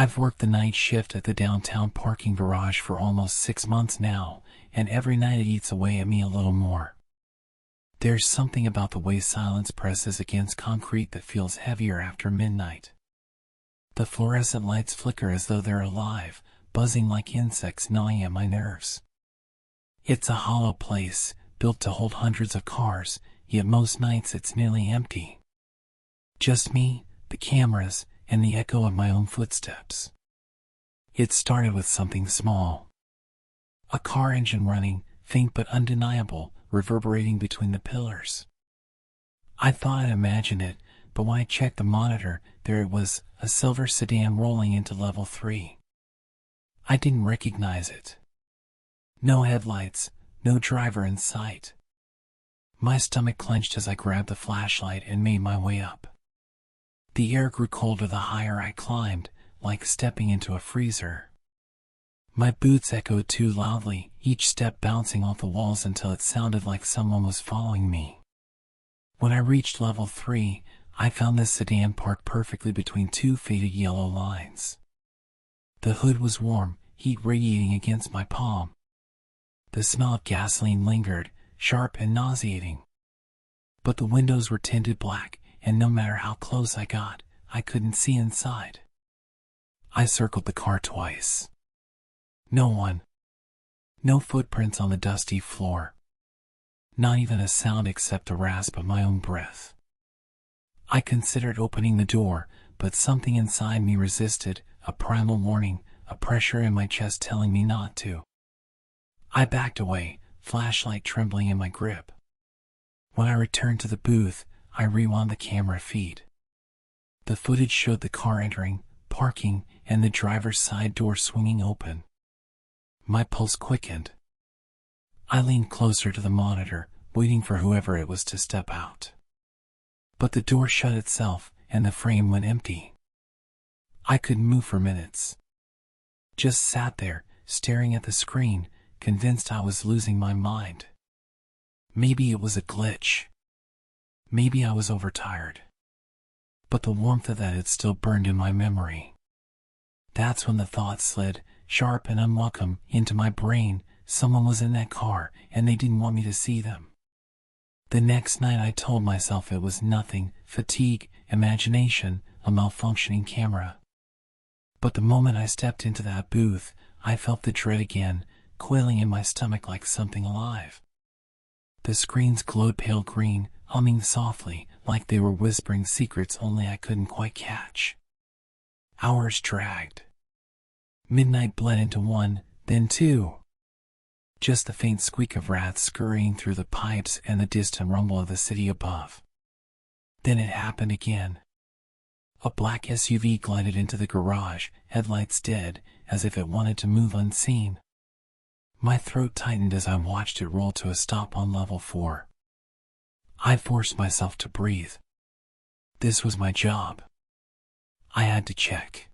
I've worked the night shift at the downtown parking garage for almost 6 months now, and every night it eats away at me a little more. There's something about the way silence presses against concrete that feels heavier after midnight. The fluorescent lights flicker as though they're alive, buzzing like insects gnawing at my nerves. It's a hollow place, built to hold hundreds of cars, yet most nights it's nearly empty. Just me, the cameras, and the echo of my own footsteps. It started with something small. A car engine running, faint but undeniable, reverberating between the pillars. I thought I'd imagined it, but when I checked the monitor, there it was, a silver sedan rolling into level 3. I didn't recognize it. No headlights, no driver in sight. My stomach clenched as I grabbed the flashlight and made my way up. The air grew colder the higher I climbed, like stepping into a freezer. My boots echoed too loudly, each step bouncing off the walls until it sounded like someone was following me. When I reached level 3, I found this sedan parked perfectly between two faded yellow lines. The hood was warm, heat radiating against my palm. The smell of gasoline lingered, sharp and nauseating. But the windows were tinted black, and no matter how close I got, I couldn't see inside. I circled the car twice. No one. No footprints on the dusty floor. Not even a sound except the rasp of my own breath. I considered opening the door, but something inside me resisted, a primal warning, a pressure in my chest telling me not to. I backed away, flashlight trembling in my grip. When I returned to the booth, I rewound the camera feed. The footage showed the car entering, parking, and the driver's side door swinging open. My pulse quickened. I leaned closer to the monitor, waiting for whoever it was to step out. But the door shut itself, and the frame went empty. I couldn't move for minutes. Just sat there, staring at the screen, convinced I was losing my mind. Maybe it was a glitch. Maybe I was overtired. But the warmth of that had still burned in my memory. That's when the thought slid, sharp and unwelcome, into my brain. Someone was in that car, and they didn't want me to see them. The next night I told myself it was nothing, fatigue, imagination, a malfunctioning camera. But the moment I stepped into that booth, I felt the dread again, coiling in my stomach like something alive. The screens glowed pale green, humming softly, like they were whispering secrets only I couldn't quite catch. Hours dragged. Midnight bled into 1, then 2. Just the faint squeak of rats scurrying through the pipes and the distant rumble of the city above. Then it happened again. A black SUV glided into the garage, headlights dead, as if it wanted to move unseen. My throat tightened as I watched it roll to a stop on level 4. I forced myself to breathe. This was my job. I had to check.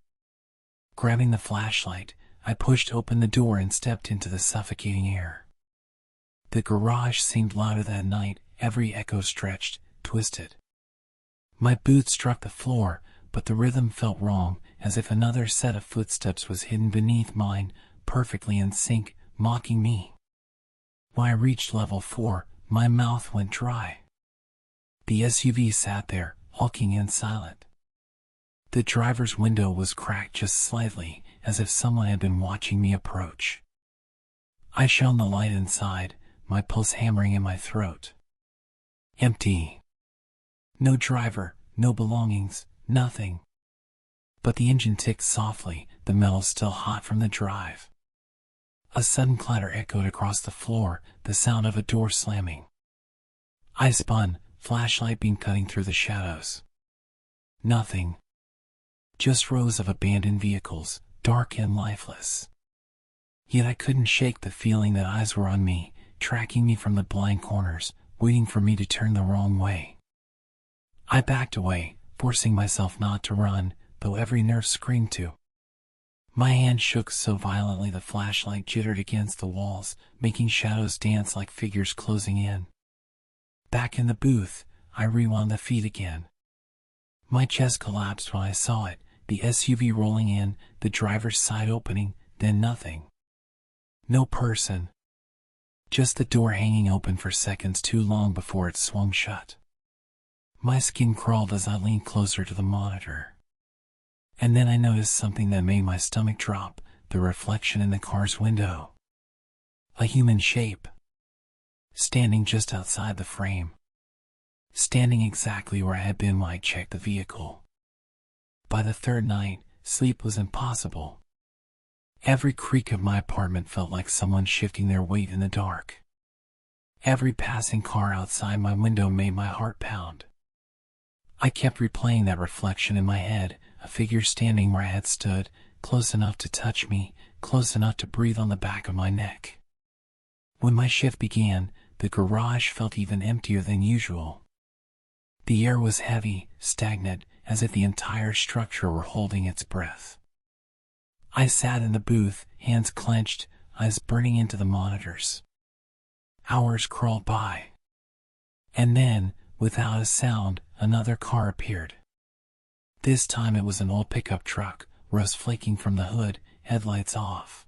Grabbing the flashlight, I pushed open the door and stepped into the suffocating air. The garage seemed louder that night, every echo stretched, twisted. My boots struck the floor, but the rhythm felt wrong, as if another set of footsteps was hidden beneath mine, perfectly in sync, mocking me. When I reached level 4, my mouth went dry. The SUV sat there, hulking and silent. The driver's window was cracked just slightly, as if someone had been watching me approach. I shone the light inside, my pulse hammering in my throat. Empty. No driver, no belongings, nothing. But the engine ticked softly, the metal still hot from the drive. A sudden clatter echoed across the floor, the sound of a door slamming. I spun, flashlight beam cutting through the shadows. Nothing. Just rows of abandoned vehicles, dark and lifeless. Yet I couldn't shake the feeling that eyes were on me, tracking me from the blind corners, waiting for me to turn the wrong way. I backed away, forcing myself not to run, though every nerve screamed to. My hand shook so violently the flashlight jittered against the walls, making shadows dance like figures closing in. Back in the booth, I rewound the feed again. My chest collapsed when I saw it, the SUV rolling in, the driver's side opening, then nothing. No person. Just the door hanging open for seconds too long before it swung shut. My skin crawled as I leaned closer to the monitor. And then I noticed something that made my stomach drop, the reflection in the car's window. A human shape. Standing just outside the frame. Standing exactly where I had been when I checked the vehicle. By the third night, sleep was impossible. Every creak of my apartment felt like someone shifting their weight in the dark. Every passing car outside my window made my heart pound. I kept replaying that reflection in my head, a figure standing where I had stood, close enough to touch me, close enough to breathe on the back of my neck. When my shift began, the garage felt even emptier than usual. The air was heavy, stagnant, as if the entire structure were holding its breath. I sat in the booth, hands clenched, eyes burning into the monitors. Hours crawled by. And then, without a sound, another car appeared. This time it was an old pickup truck, rust flaking from the hood, headlights off.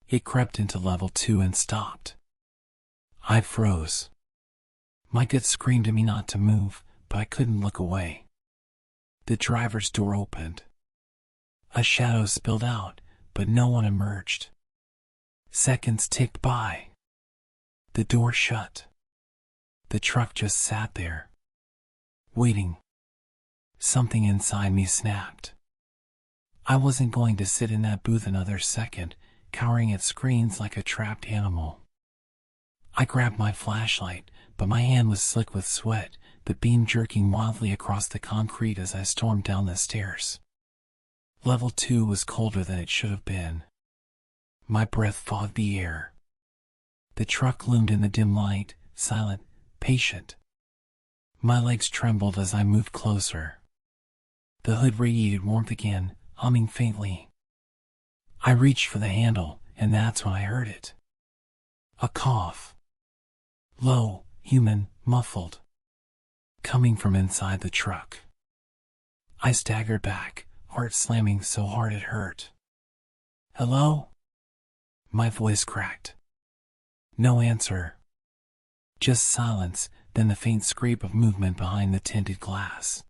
It crept into level 2 and stopped. I froze. My gut screamed at me not to move, but I couldn't look away. The driver's door opened. A shadow spilled out, but no one emerged. Seconds ticked by. The door shut. The truck just sat there, waiting. Something inside me snapped. I wasn't going to sit in that booth another second, cowering at screens like a trapped animal. I grabbed my flashlight, but my hand was slick with sweat, the beam jerking wildly across the concrete as I stormed down the stairs. Level 2 was colder than it should have been. My breath fogged the air. The truck loomed in the dim light, silent, patient. My legs trembled as I moved closer. The hood radiated warmth again, humming faintly. I reached for the handle, and that's when I heard it. A cough. Low, human, muffled. Coming from inside the truck. I staggered back, heart slamming so hard it hurt. Hello? My voice cracked. No answer. Just silence, then the faint scrape of movement behind the tinted glass.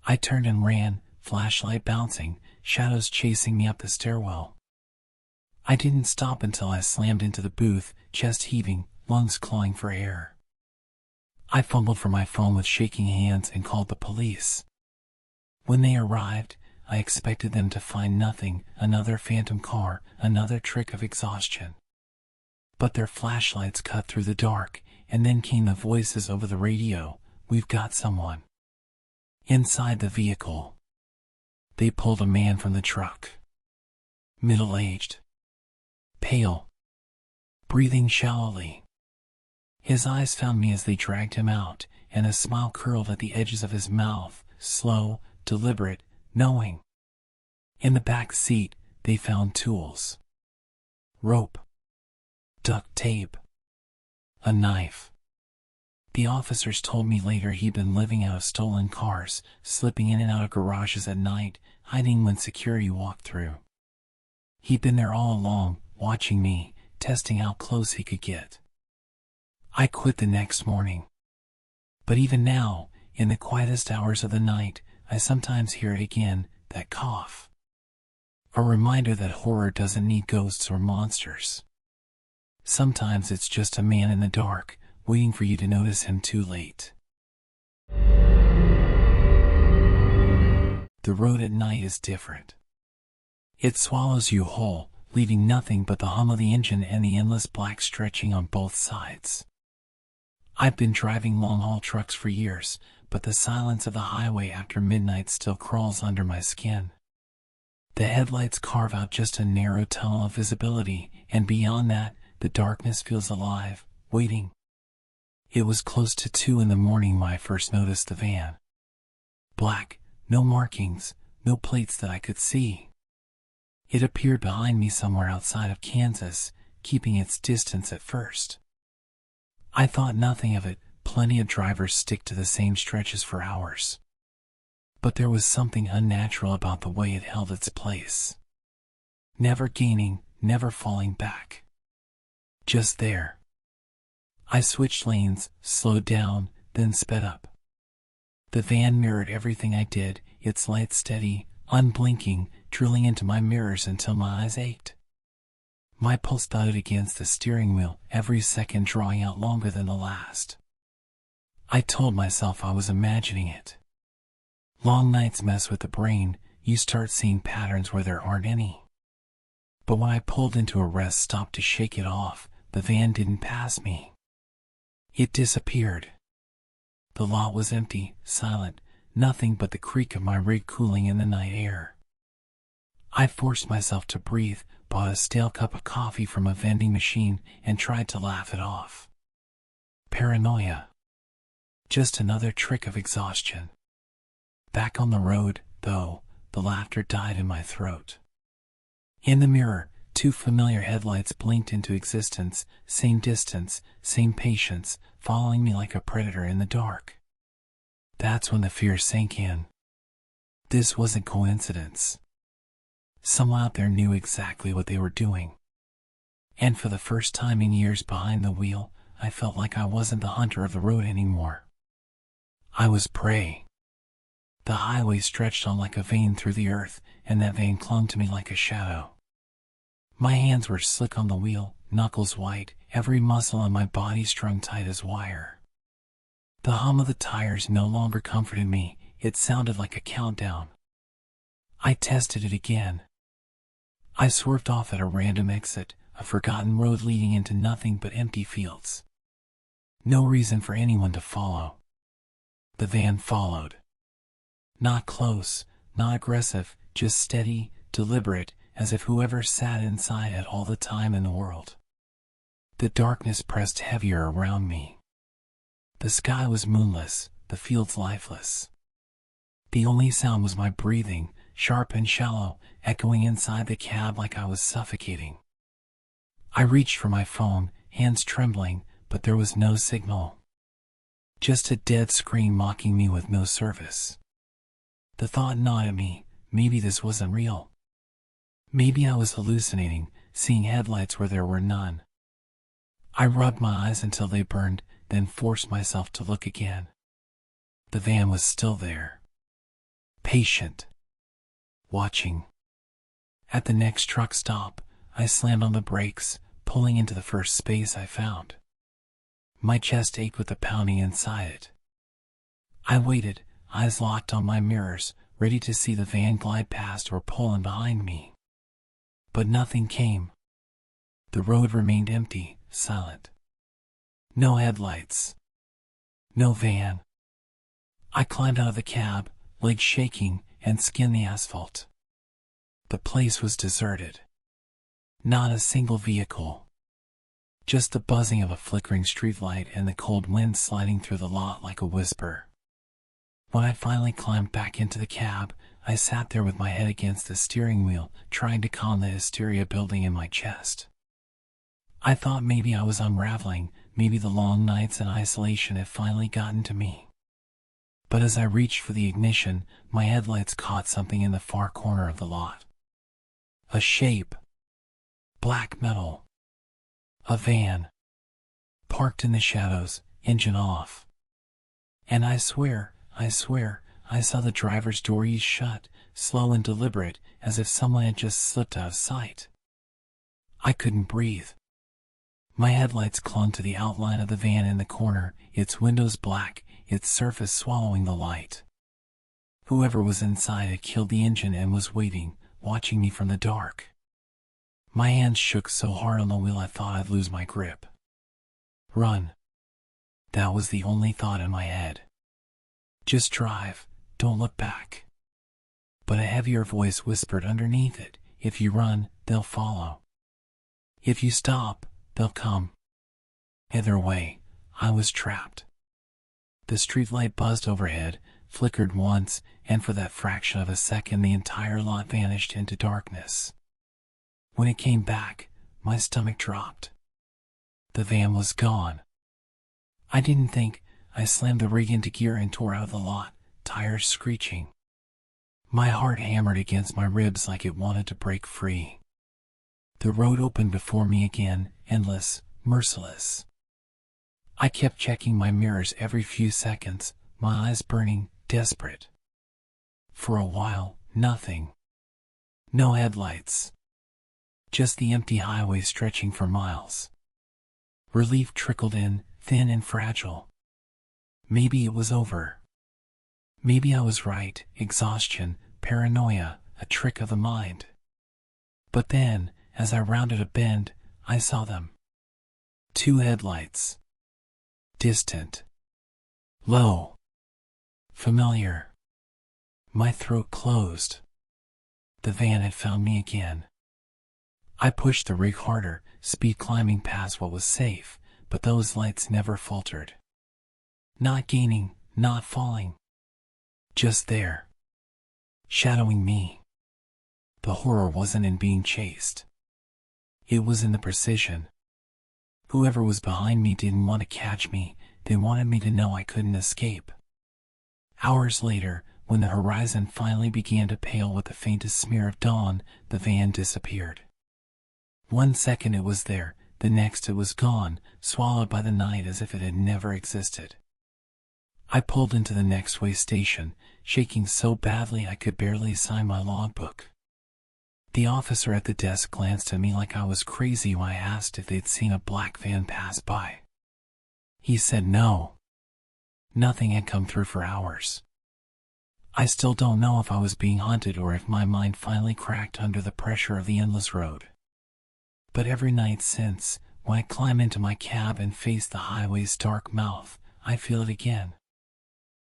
I turned and ran, flashlight bouncing, shadows chasing me up the stairwell. I didn't stop until I slammed into the booth, chest heaving, lungs clawing for air. I fumbled for my phone with shaking hands and called the police. When they arrived, I expected them to find nothing, another phantom car, another trick of exhaustion. But their flashlights cut through the dark, and then came the voices over the radio. We've got someone. Inside the vehicle. They pulled a man from the truck. Middle-aged. Pale. Breathing shallowly. His eyes found me as they dragged him out, and a smile curled at the edges of his mouth, slow, deliberate, knowing. In the back seat, they found tools. Rope. Duct tape. A knife. The officers told me later he'd been living out of stolen cars, slipping in and out of garages at night, hiding when security walked through. He'd been there all along, watching me, testing how close he could get. I quit the next morning. But even now, in the quietest hours of the night, I sometimes hear it again, that cough. A reminder that horror doesn't need ghosts or monsters. Sometimes it's just a man in the dark, waiting for you to notice him too late. The road at night is different. It swallows you whole, leaving nothing but the hum of the engine and the endless black stretching on both sides. I've been driving long-haul trucks for years, but the silence of the highway after midnight still crawls under my skin. The headlights carve out just a narrow tunnel of visibility, and beyond that, the darkness feels alive, waiting. It was close to 2 in the morning when I first noticed the van. Black, no markings, no plates that I could see. It appeared behind me somewhere outside of Kansas, keeping its distance at first. I thought nothing of it, plenty of drivers stick to the same stretches for hours. But there was something unnatural about the way it held its place. Never gaining, never falling back. Just there. I switched lanes, slowed down, then sped up. The van mirrored everything I did, its light steady, unblinking, drilling into my mirrors until my eyes ached. My pulse thudded against the steering wheel, every second drawing out longer than the last. I told myself I was imagining it. Long nights mess with the brain, you start seeing patterns where there aren't any. But when I pulled into a rest stop to shake it off, the van didn't pass me. It disappeared. The lot was empty, silent, nothing but the creak of my rig cooling in the night air. I forced myself to breathe, bought a stale cup of coffee from a vending machine, and tried to laugh it off. Paranoia. Just another trick of exhaustion. Back on the road, though, the laughter died in my throat. In the mirror, two familiar headlights blinked into existence, same distance, same patience, following me like a predator in the dark. That's when the fear sank in. This wasn't coincidence. Someone out there knew exactly what they were doing. And for the first time in years behind the wheel, I felt like I wasn't the hunter of the road anymore. I was prey. The highway stretched on like a vein through the earth, and that vein clung to me like a shadow. My hands were slick on the wheel, knuckles white, every muscle in my body strung tight as wire. The hum of the tires no longer comforted me, it sounded like a countdown. I tested it again. I swerved off at a random exit, a forgotten road leading into nothing but empty fields. No reason for anyone to follow. The van followed. Not close, not aggressive, just steady, deliberate, as if whoever sat inside had all the time in the world. The darkness pressed heavier around me. The sky was moonless, the fields lifeless. The only sound was my breathing, sharp and shallow, echoing inside the cab like I was suffocating. I reached for my phone, hands trembling, but there was no signal. Just a dead screen mocking me with no service. The thought gnawed at me, maybe this wasn't real. Maybe I was hallucinating, seeing headlights where there were none. I rubbed my eyes until they burned, then forced myself to look again. The van was still there. Patient. Watching. At the next truck stop, I slammed on the brakes, pulling into the first space I found. My chest ached with the pounding inside it. I waited, eyes locked on my mirrors, ready to see the van glide past or pull in behind me. But nothing came. The road remained empty, silent. No headlights. No van. I climbed out of the cab, legs shaking, and skinned the asphalt. The place was deserted. Not a single vehicle. Just the buzzing of a flickering streetlight and the cold wind sliding through the lot like a whisper. When I finally climbed back into the cab, I sat there with my head against the steering wheel, trying to calm the hysteria building in my chest. I thought maybe I was unraveling, maybe the long nights and isolation had finally gotten to me. But as I reached for the ignition, my headlights caught something in the far corner of the lot. A shape. Black metal. A van. Parked in the shadows, engine off. And I swear, I saw the driver's door ease shut, slow and deliberate, as if someone had just slipped out of sight. I couldn't breathe. My headlights clung to the outline of the van in the corner, its windows black, its surface swallowing the light. Whoever was inside had killed the engine and was waiting, watching me from the dark. My hands shook so hard on the wheel I thought I'd lose my grip. Run. That was the only thought in my head. Just drive, don't look back. But a heavier voice whispered underneath it, if you run, they'll follow. If you stop, they'll come. Either way, I was trapped. The streetlight buzzed overhead, flickered once, and for that fraction of a second the entire lot vanished into darkness. When it came back, my stomach dropped. The van was gone. I didn't think. I slammed the rig into gear and tore out of the lot, tires screeching. My heart hammered against my ribs like it wanted to break free. The road opened before me again, endless, merciless. I kept checking my mirrors every few seconds, my eyes burning, desperate. For a while, nothing. No headlights. Just the empty highway stretching for miles. Relief trickled in, thin and fragile. Maybe it was over. Maybe I was right, exhaustion, paranoia, a trick of the mind. But then, as I rounded a bend, I saw them. 2 headlights. Distant. Low. Familiar. My throat closed. The van had found me again. I pushed the rig harder, speed climbing past what was safe, but those lights never faltered. Not gaining, not falling. Just there. Shadowing me. The horror wasn't in being chased. It was in the precision. Whoever was behind me didn't want to catch me, they wanted me to know I couldn't escape. Hours later, when the horizon finally began to pale with the faintest smear of dawn, the van disappeared. 1 second it was there, the next it was gone, swallowed by the night as if it had never existed. I pulled into the next way station, shaking so badly I could barely sign my logbook. The officer at the desk glanced at me like I was crazy when I asked if they'd seen a black van pass by. He said no. Nothing had come through for hours. I still don't know if I was being haunted or if my mind finally cracked under the pressure of the endless road. But every night since, when I climb into my cab and face the highway's dark mouth, I feel it again.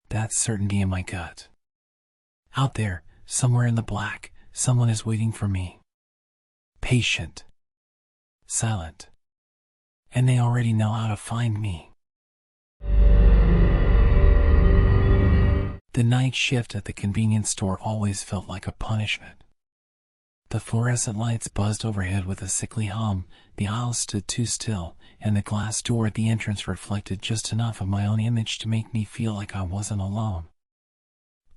That certainty in my gut. Out there, somewhere in the black, someone is waiting for me. Patient. Silent. And they already know how to find me. The night shift at the convenience store always felt like a punishment. The fluorescent lights buzzed overhead with a sickly hum, the aisles stood too still, and the glass door at the entrance reflected just enough of my own image to make me feel like I wasn't alone.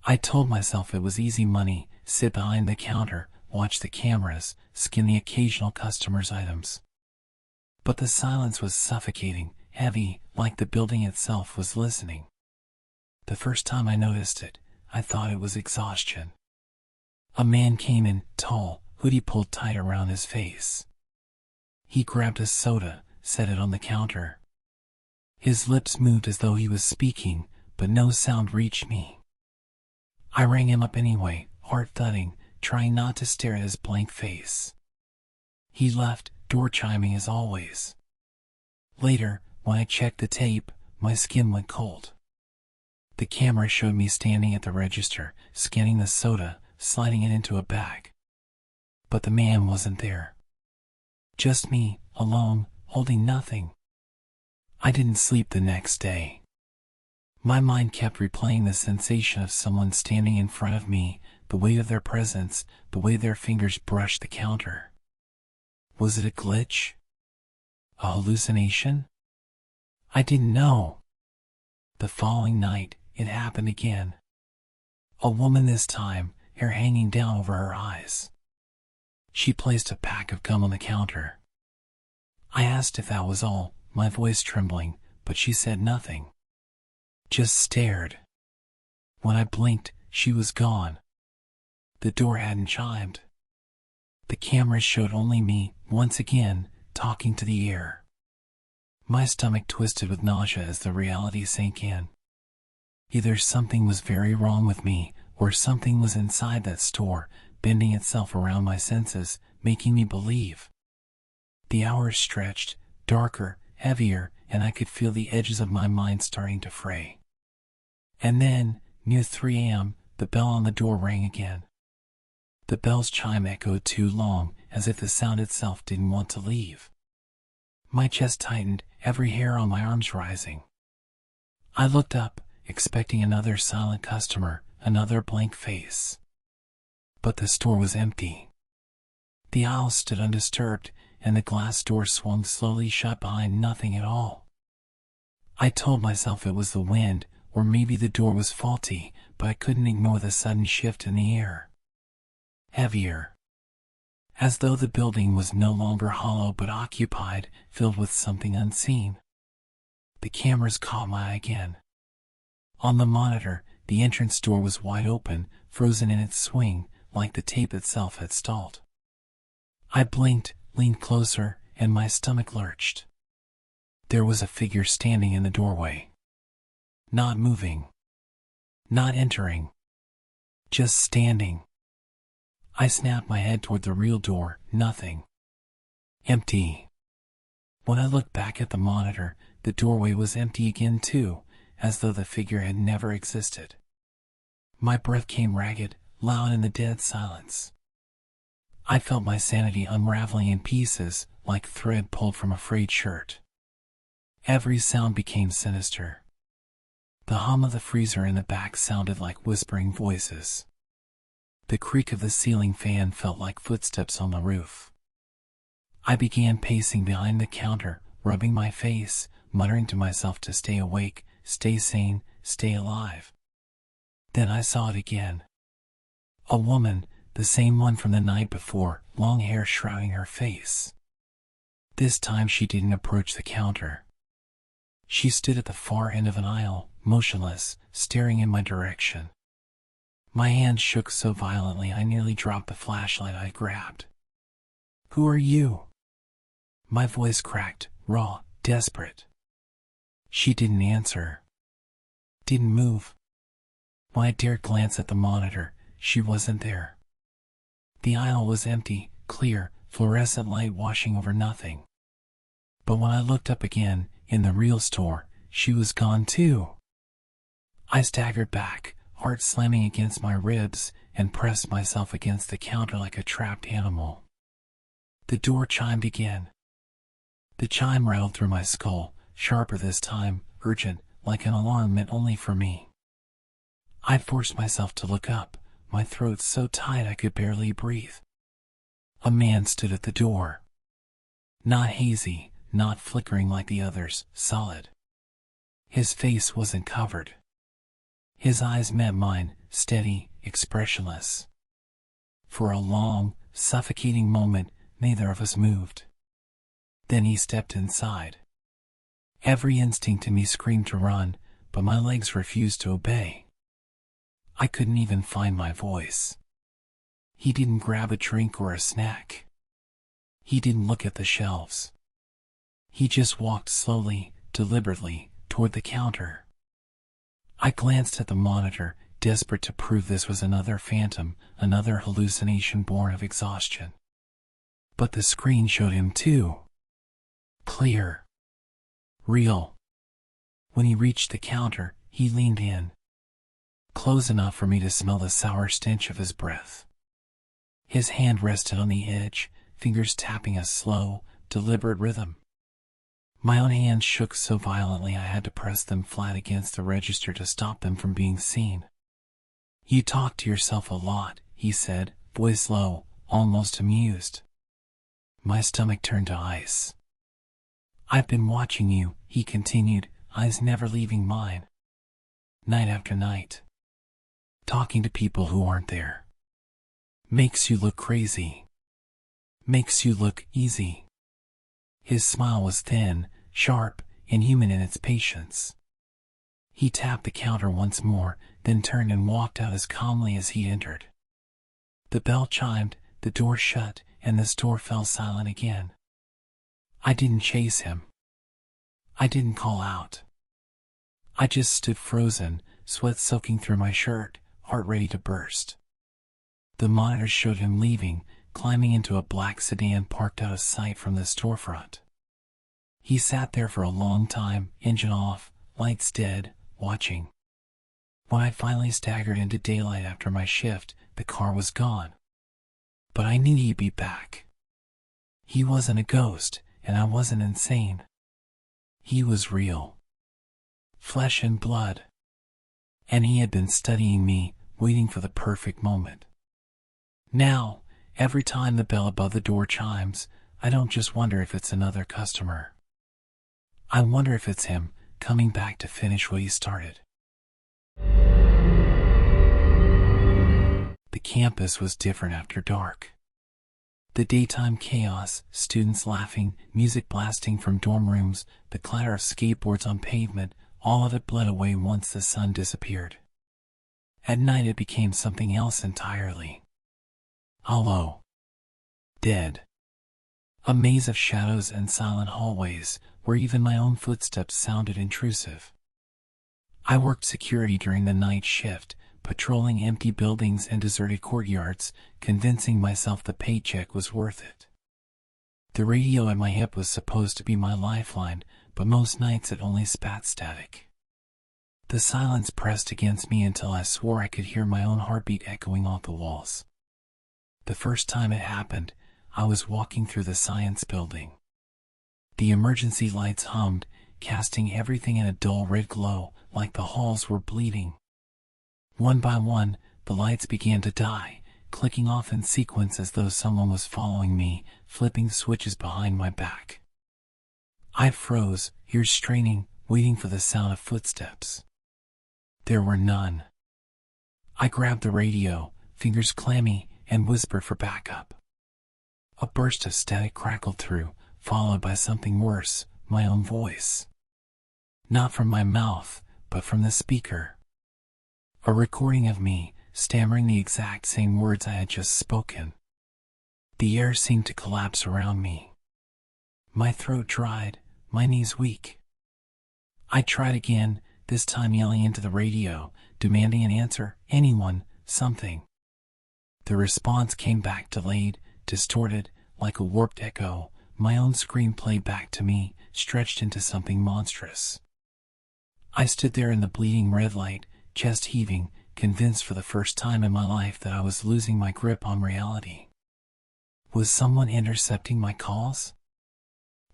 I told myself it was easy money, sit behind the counter, watch the cameras, skin the occasional customer's items. But the silence was suffocating, heavy, like the building itself was listening. The first time I noticed it, I thought it was exhaustion. A man came in, tall, hoodie pulled tight around his face. He grabbed a soda, set it on the counter. His lips moved as though he was speaking, but no sound reached me. I rang him up anyway, heart thudding, trying not to stare at his blank face. He left, door chiming as always. Later, when I checked the tape, my skin went cold. The camera showed me standing at the register, scanning the soda, sliding it into a bag. But the man wasn't there. Just me, alone, holding nothing. I didn't sleep the next day. My mind kept replaying the sensation of someone standing in front of me, the weight of their presence, the way their fingers brushed the counter. Was it a glitch? A hallucination? I didn't know. The following night, it happened again. A woman this time, hair hanging down over her eyes. She placed a pack of gum on the counter. I asked if that was all, my voice trembling, but she said nothing. Just stared. When I blinked, she was gone. The door hadn't chimed. The cameras showed only me, once again, talking to the air. My stomach twisted with nausea as the reality sank in. Either something was very wrong with me, or something was inside that store, bending itself around my senses, making me believe. The hours stretched, darker, heavier, and I could feel the edges of my mind starting to fray. And then, near 3 a.m., the bell on the door rang again. The bell's chime echoed too long, as if the sound itself didn't want to leave. My chest tightened, every hair on my arms rising. I looked up, expecting another silent customer, another blank face. But the store was empty. The aisle stood undisturbed, and the glass door swung slowly shut behind nothing at all. I told myself it was the wind, or maybe the door was faulty, but I couldn't ignore the sudden shift in the air. Heavier. As though the building was no longer hollow but occupied, filled with something unseen. The cameras caught my eye again. On the monitor, the entrance door was wide open, frozen in its swing, like the tape itself had stalled. I blinked, leaned closer, and my stomach lurched. There was a figure standing in the doorway. Not moving. Not entering. Just standing. I snapped my head toward the real door. Nothing. Empty. When I looked back at the monitor, the doorway was empty again too, as though the figure had never existed. My breath came ragged, loud in the dead silence. I felt my sanity unraveling in pieces, like thread pulled from a frayed shirt. Every sound became sinister. The hum of the freezer in the back sounded like whispering voices. The creak of the ceiling fan felt like footsteps on the roof. I began pacing behind the counter, rubbing my face, muttering to myself to stay awake, stay sane, stay alive. Then I saw it again. A woman, the same one from the night before, long hair shrouding her face. This time she didn't approach the counter. She stood at the far end of an aisle, motionless, staring in my direction. My hand shook so violently I nearly dropped the flashlight I grabbed. "Who are you?" My voice cracked, raw, desperate. She didn't answer. Didn't move. When I dared glance at the monitor, she wasn't there. The aisle was empty, clear, fluorescent light washing over nothing. But when I looked up again, in the real store, she was gone too. I staggered back, heart slamming against my ribs, and pressed myself against the counter like a trapped animal. The door chimed again. The chime rattled through my skull, sharper this time, urgent, like an alarm meant only for me. I forced myself to look up, my throat so tight I could barely breathe. A man stood at the door. Not hazy, not flickering like the others, solid. His face wasn't covered. His eyes met mine, steady, expressionless. For a long, suffocating moment, neither of us moved. Then he stepped inside. Every instinct in me screamed to run, but my legs refused to obey. I couldn't even find my voice. He didn't grab a drink or a snack. He didn't look at the shelves. He just walked slowly, deliberately, toward the counter. I glanced at the monitor, desperate to prove this was another phantom, another hallucination born of exhaustion. But the screen showed him too. Clear. Real. When he reached the counter, he leaned in. Close enough for me to smell the sour stench of his breath. His hand rested on the edge, fingers tapping a slow, deliberate rhythm. My own hands shook so violently I had to press them flat against the register to stop them from being seen. "You talk to yourself a lot," he said, voice low, almost amused. My stomach turned to ice. "I've been watching you," he continued, eyes never leaving mine. "Night after night. Talking to people who aren't there. Makes you look crazy. Makes you look easy." His smile was thin, sharp, inhuman in its patience. He tapped the counter once more, then turned and walked out as calmly as he entered. The bell chimed, the door shut, and the store fell silent again. I didn't chase him. I didn't call out. I just stood frozen, sweat soaking through my shirt, heart ready to burst. The monitor showed him leaving, climbing into a black sedan parked out of sight from the storefront. He sat there for a long time, engine off, lights dead, watching. When I finally staggered into daylight after my shift, the car was gone. But I knew he'd be back. He wasn't a ghost, and I wasn't insane. He was real. Flesh and blood. And he had been studying me, waiting for the perfect moment. Now, every time the bell above the door chimes, I don't just wonder if it's another customer. I wonder if it's him, coming back to finish what he started. campus was different after dark. The daytime chaos, students laughing, music blasting from dorm rooms, the clatter of skateboards on pavement, all of it bled away once the sun disappeared. At night it became something else entirely. Hollow. Dead. A maze of shadows and silent hallways, where even my own footsteps sounded intrusive. I worked security during the night shift, patrolling empty buildings and deserted courtyards, convincing myself the paycheck was worth it. The radio at my hip was supposed to be my lifeline, but most nights it only spat static. The silence pressed against me until I swore I could hear my own heartbeat echoing off the walls. The first time it happened, I was walking through the science building. The emergency lights hummed, casting everything in a dull red glow, like the halls were bleeding. One by one, the lights began to die, clicking off in sequence as though someone was following me, flipping switches behind my back. I froze, ears straining, waiting for the sound of footsteps. There were none. I grabbed the radio, fingers clammy, and whispered for backup. A burst of static crackled through, followed by something worse, my own voice. Not from my mouth, but from the speaker. A recording of me, stammering the exact same words I had just spoken. The air seemed to collapse around me. My throat dried, my knees weak. I tried again, this time yelling into the radio, demanding an answer, anyone, something. The response came back delayed, distorted, like a warped echo, my own scream played back to me, stretched into something monstrous. I stood there in the bleeding red light, chest heaving, convinced for the first time in my life that I was losing my grip on reality. Was someone intercepting my calls?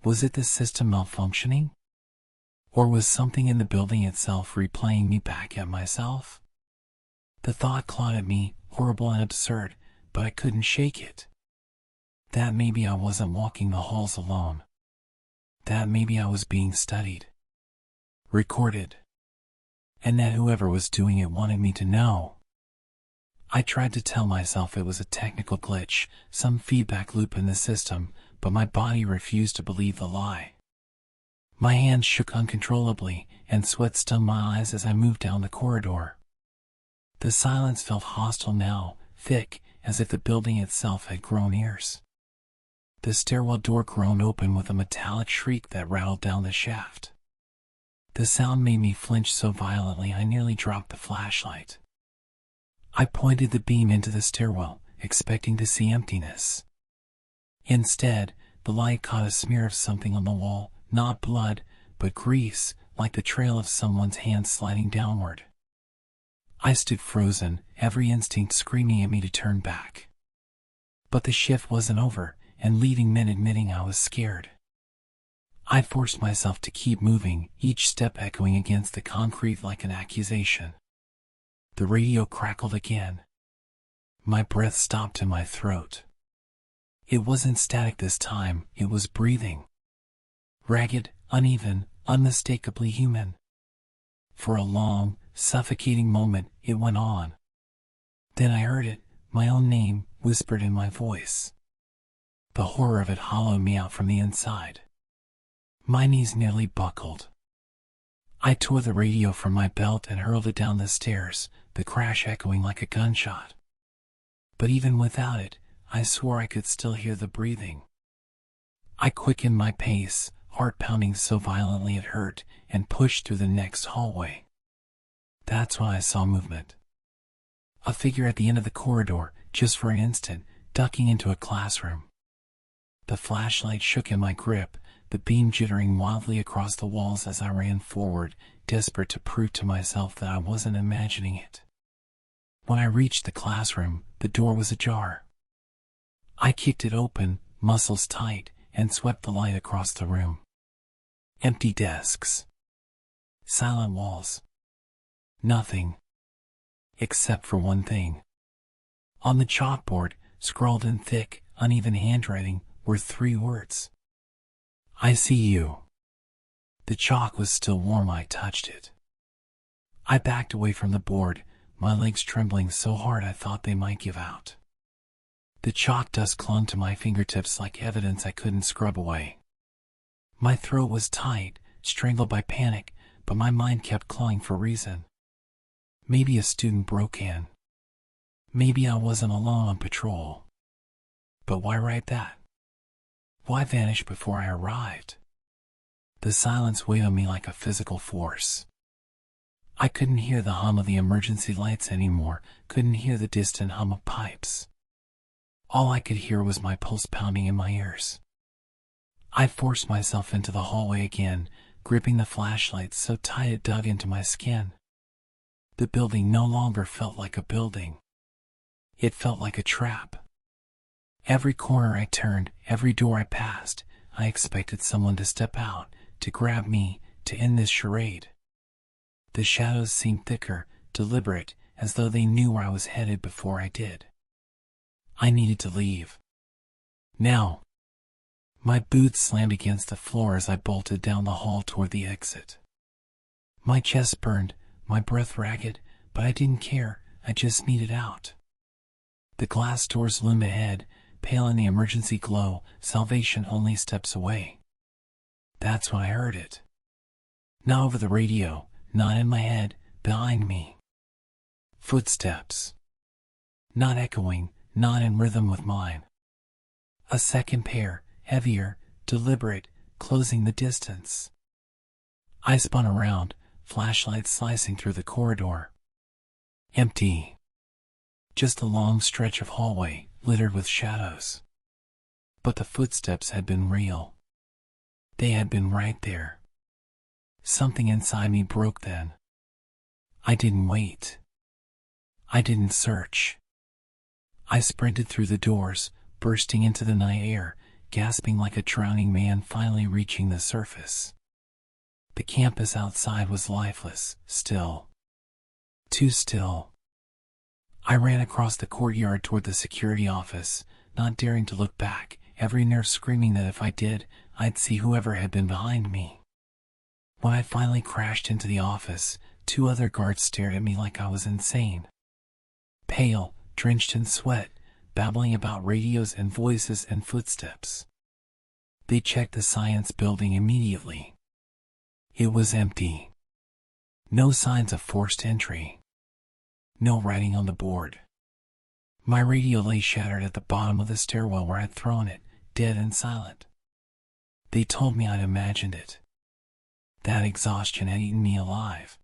Was it the system malfunctioning? Or was something in the building itself replaying me back at myself? The thought clawed at me, horrible and absurd, but I couldn't shake it. That maybe I wasn't walking the halls alone. That maybe I was being studied. Recorded. And that whoever was doing it wanted me to know. I tried to tell myself it was a technical glitch, some feedback loop in the system, but my body refused to believe the lie. My hands shook uncontrollably, and sweat stung my eyes as I moved down the corridor. The silence felt hostile now, thick, as if the building itself had grown ears. The stairwell door groaned open with a metallic shriek that rattled down the shaft. The sound made me flinch so violently I nearly dropped the flashlight. I pointed the beam into the stairwell, expecting to see emptiness. Instead, the light caught a smear of something on the wall, not blood, but grease, like the trail of someone's hand sliding downward. I stood frozen, every instinct screaming at me to turn back. But the shift wasn't over, and leaving men admitting I was scared. I forced myself to keep moving, each step echoing against the concrete like an accusation. The radio crackled again. My breath stopped in my throat. It wasn't static this time, it was breathing. Ragged, uneven, unmistakably human. For a long, suffocating moment, it went on. Then I heard it, my own name, whispered in my voice. The horror of it hollowed me out from the inside. My knees nearly buckled. I tore the radio from my belt and hurled it down the stairs, the crash echoing like a gunshot. But even without it, I swore I could still hear the breathing. I quickened my pace, heart pounding so violently it hurt, and pushed through the next hallway. That's when I saw movement. A figure at the end of the corridor, just for an instant, ducking into a classroom. The flashlight shook in my grip, the beam jittering wildly across the walls as I ran forward, desperate to prove to myself that I wasn't imagining it. When I reached the classroom, the door was ajar. I kicked it open, muscles tight, and swept the light across the room. Empty desks. Silent walls. Nothing. Except for one thing. On the chalkboard, scrawled in thick, uneven handwriting, were 3 words. I see you. The chalk was still warm. I touched it. I backed away from the board, my legs trembling so hard I thought they might give out. The chalk dust clung to my fingertips like evidence I couldn't scrub away. My throat was tight, strangled by panic, but my mind kept clawing for reason. Maybe a student broke in. Maybe I wasn't alone on patrol. But why write that? Why vanish before I arrived? The silence weighed on me like a physical force. I couldn't hear the hum of the emergency lights anymore, couldn't hear the distant hum of pipes. All I could hear was my pulse pounding in my ears. I forced myself into the hallway again, gripping the flashlight so tight it dug into my skin. The building no longer felt like a building. It felt like a trap. Every corner I turned, every door I passed, I expected someone to step out, to grab me, to end this charade. The shadows seemed thicker, deliberate, as though they knew where I was headed before I did. I needed to leave. Now. My boots slammed against the floor as I bolted down the hall toward the exit. My chest burned, my breath ragged, but I didn't care, I just needed out. The glass doors loomed ahead, pale in the emergency glow, salvation only steps away. That's when I heard it. Not over the radio, not in my head, behind me. Footsteps. Not echoing, not in rhythm with mine. A second pair, heavier, deliberate, closing the distance. I spun around, flashlight slicing through the corridor. Empty. Just a long stretch of hallway, littered with shadows. But the footsteps had been real. They had been right there. Something inside me broke then. I didn't wait. I didn't search. I sprinted through the doors, bursting into the night air, gasping like a drowning man finally reaching the surface. The campus outside was lifeless, still. Too still. I ran across the courtyard toward the security office, not daring to look back, every nerve screaming that if I did, I'd see whoever had been behind me. When I finally crashed into the office, 2 other guards stared at me like I was insane. Pale, drenched in sweat, babbling about radios and voices and footsteps. They checked the science building immediately. It was empty. No signs of forced entry. No writing on the board. My radio lay shattered at the bottom of the stairwell where I'd thrown it, dead and silent. They told me I'd imagined it. That exhaustion had eaten me alive.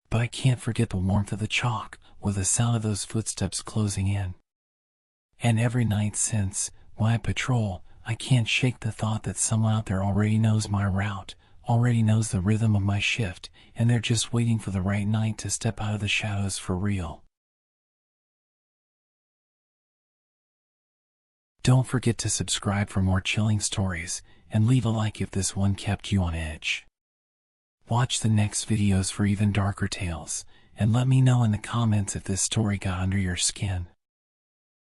But I can't forget the warmth of the chalk, or the sound of those footsteps closing in. And every night since, when I patrol, I can't shake the thought that someone out there already knows my route, already knows the rhythm of my shift, and they're just waiting for the right night to step out of the shadows for real. Don't forget to subscribe for more chilling stories, and leave a like if this one kept you on edge. Watch the next videos for even darker tales, and let me know in the comments if this story got under your skin.